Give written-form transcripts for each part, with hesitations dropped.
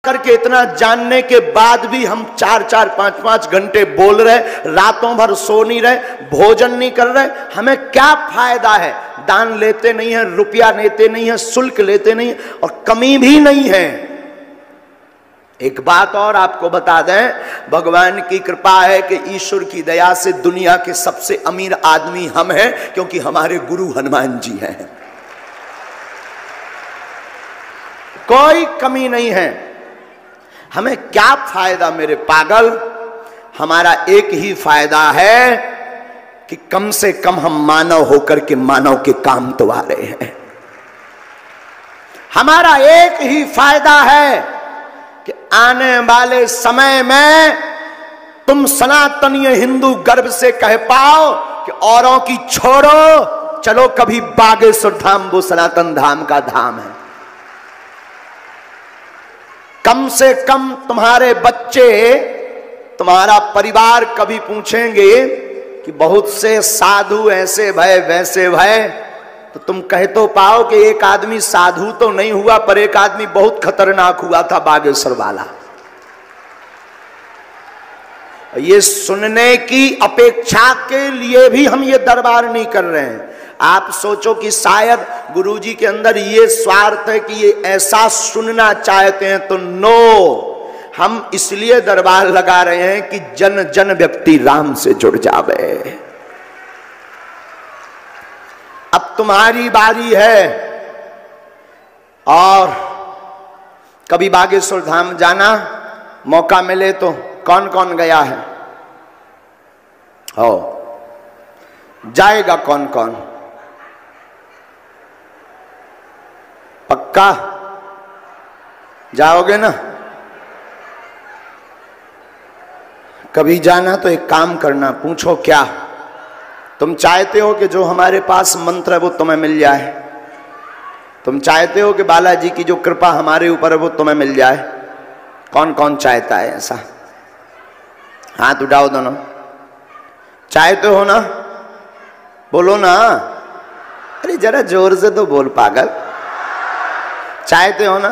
करके इतना जानने के बाद भी हम 4-4, 5-5 घंटे बोल रहे, रातों भर सो नहीं रहे, भोजन नहीं कर रहे, हमें क्या फायदा है? दान लेते नहीं है, रुपया लेते नहीं है, शुल्क लेते नहीं है और कमी भी नहीं है। एक बात और आपको बता दें, भगवान की कृपा है कि ईश्वर की दया से दुनिया के सबसे अमीर आदमी हम हैं, क्योंकि हमारे गुरु हनुमान जी हैं। कोई कमी नहीं है। हमें क्या फायदा मेरे पागल? हमारा एक ही फायदा है कि कम से कम हम मानव होकर के मानव के काम तो आ रहे हैं। हमारा एक ही फायदा है कि आने वाले समय में तुम सनातनीय हिंदू गर्व से कह पाओ कि औरों की छोड़ो, चलो कभी बागेश्वर धाम वो सनातन धाम का धाम है। कम से कम तुम्हारे बच्चे, तुम्हारा परिवार कभी पूछेंगे कि बहुत से साधु ऐसे भय वैसे भय, तो तुम कह तो पाओ कि एक आदमी साधु तो नहीं हुआ, पर एक आदमी बहुत खतरनाक हुआ था, बागेश्वर वाला। ये सुनने की अपेक्षा के लिए भी हम ये दरबार नहीं कर रहे हैं। आप सोचो कि शायद गुरुजी के अंदर ये स्वार्थ है कि ये ऐसा सुनना चाहते हैं, तो नो, हम इसलिए दरबार लगा रहे हैं कि जन जन व्यक्ति राम से जुड़ जावे। अब तुम्हारी बारी है, और कभी बागेश्वर धाम जाना, मौका मिले तो। कौन कौन गया है? हो जाएगा कौन कौन? पक्का जाओगे ना? कभी जाना तो एक काम करना, पूछो क्या तुम चाहते हो कि जो हमारे पास मंत्र है वो तुम्हें मिल जाए? तुम चाहते हो कि बालाजी की जो कृपा हमारे ऊपर है वो तुम्हें मिल जाए? कौन कौन चाहता है ऐसा? हाथ उठाओ दोनों। चाहते हो ना? बोलो ना। अरे जरा जोर से तो बोल पागल। चाहते हो ना?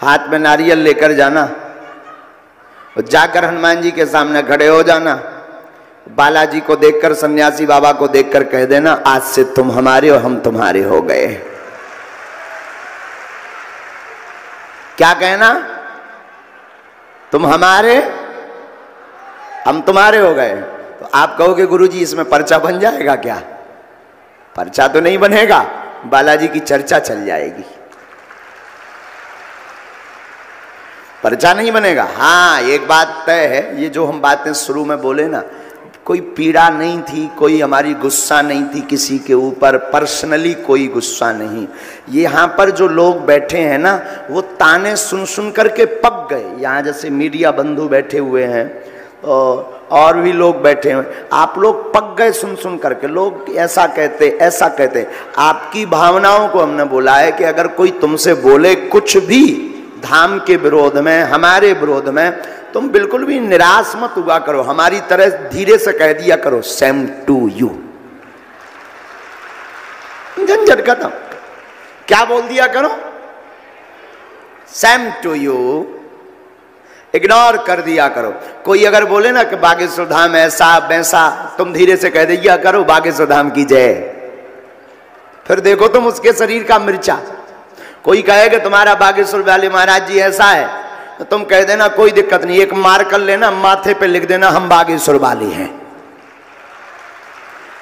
हाथ में नारियल लेकर जाना, जाकर हनुमान जी के सामने खड़े हो जाना, बालाजी को देखकर, सन्यासी बाबा को देखकर कह देना, आज से तुम हमारे और हम तुम्हारे हो गए। क्या कहना? तुम हमारे, हम तुम्हारे हो गए। तो आप कहोगे गुरुजी इसमें पर्चा बन जाएगा क्या? पर्चा तो नहीं बनेगा, बालाजी की चर्चा चल जाएगी, पर्चा नहीं बनेगा। हाँ, एक बात तय है, ये जो हम बातें शुरू में बोले ना, कोई पीड़ा नहीं थी, कोई हमारी गुस्सा नहीं थी किसी के ऊपर, पर्सनली कोई गुस्सा नहीं। यहाँ पर जो लोग बैठे हैं ना, वो ताने सुन सुन करके पक गए। यहाँ जैसे मीडिया बंधु बैठे हुए हैं और भी लोग बैठे हुए, आप लोग पक गए सुन सुन करके। लोग ऐसा कहते, ऐसा कहते। आपकी भावनाओं को हमने बोला है कि अगर कोई तुमसे बोले कुछ भी धाम के विरोध में, हमारे विरोध में, तुम बिल्कुल भी निराश मत हुआ करो, हमारी तरह धीरे से कह दिया करो, सेम टू यू। झंझट खत्म। क्या बोल दिया करो? Same to you. इग्नोर कर दिया करो। कोई अगर बोले ना कि बागेश्वर धाम ऐसा वैसा, तुम धीरे से कह दिया करो, बागेश्वर धाम की जय। फिर देखो तुम उसके शरीर का मिर्चा। कोई कहेगा तुम्हारा बागेश्वर वाले महाराज जी ऐसा है, तो तुम कह देना कोई दिक्कत नहीं, एक मार कर लेना, माथे पे लिख देना हम बागेश्वर वाले हैं।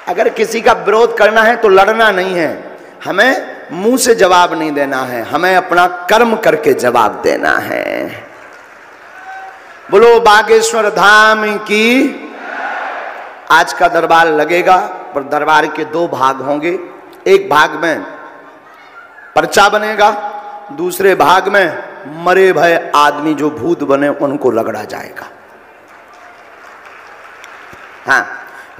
अगर किसी का विरोध करना है तो लड़ना नहीं है, हमें मुंह से जवाब नहीं देना है, हमें अपना कर्म करके जवाब देना है। बोलो बागेश्वर धाम की। आज का दरबार लगेगा, पर दरबार के दो भाग होंगे। एक भाग में पर्चा बनेगा, दूसरे भाग में मरे भय आदमी जो भूत बने उनको रगड़ा जाएगा। हाँ,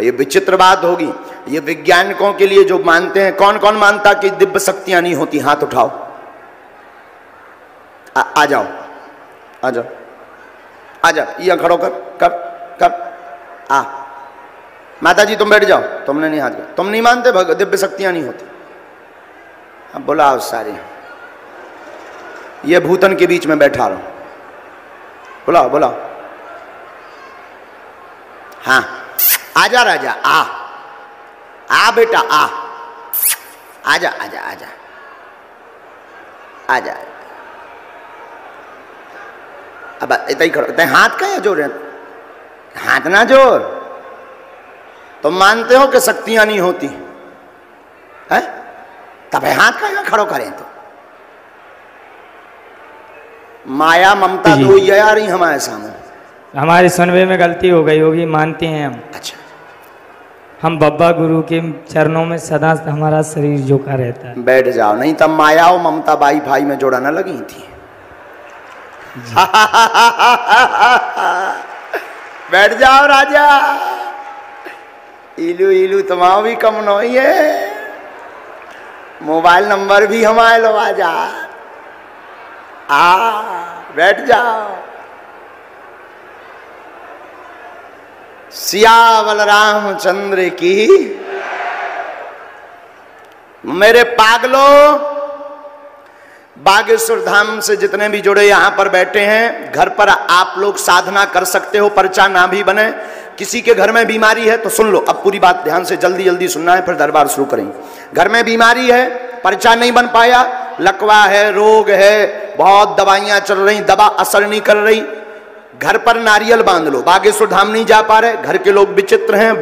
ये विचित्र बात होगी। ये वैज्ञानिकों के लिए जो मानते हैं, कौन कौन मानता कि दिव्य शक्तियां नहीं होती? हाथ उठाओ। आ जाओ, आ जाओ, आ जाओ, ये खड़ो कर कर कर। आ माता जी तुम बैठ जाओ, तुमने नहीं हाथ कर, तुम नहीं मानते दिव्य शक्तियां नहीं होती? अब बुलाओ सारी। ये भूतन के बीच में बैठा रहो। बुलाओ बुलाओ। हाँ आजा राजा, आ बेटा, आजा आजा आजा आजा। अब इतना ही खड़ो, हाथ का या जोड़ रहे? हाथ ना जोड़। तो मानते हो कि शक्तियां नहीं होती है? तब हाथ का यहाँ खड़ो करें तो माया ममता दो ये आ रही हमारे सामने। हमारे सुनवे में गलती हो गई होगी, मानते हैं हम। अच्छा, हम बाबा गुरु के चरणों में सदा हमारा शरीर झुका रहता है। बैठ जाओ, नहीं तब माया और ममता बाई भाई में जोड़ा ना लगी थी। बैठ जाओ राजा। इलू इलू तुम्हारा भी कम नहीं है, मोबाइल नंबर भी हमारे लो। आजा बैठ जाओ। सियावल रामचंद्र की। मेरे पागलों, बागेश्वर धाम से जितने भी जुड़े यहां पर बैठे हैं, घर पर आप लोग साधना कर सकते हो, पर्चा ना भी बने। किसी के घर में बीमारी है तो सुन लो, अब पूरी बात ध्यान से जल्दी जल्दी सुनना है, फिर दरबार शुरू करेंगे। घर में बीमारी है, पर्चा नहीं बन पाया, लकवा है, रोग है, बहुत दवाइयां चल रही, दवा असर नहीं कर रही, घर पर नारियल बांध लो। बागेश्वर धाम नहीं जा पा रहे, घर के लोग विचित्र हैं,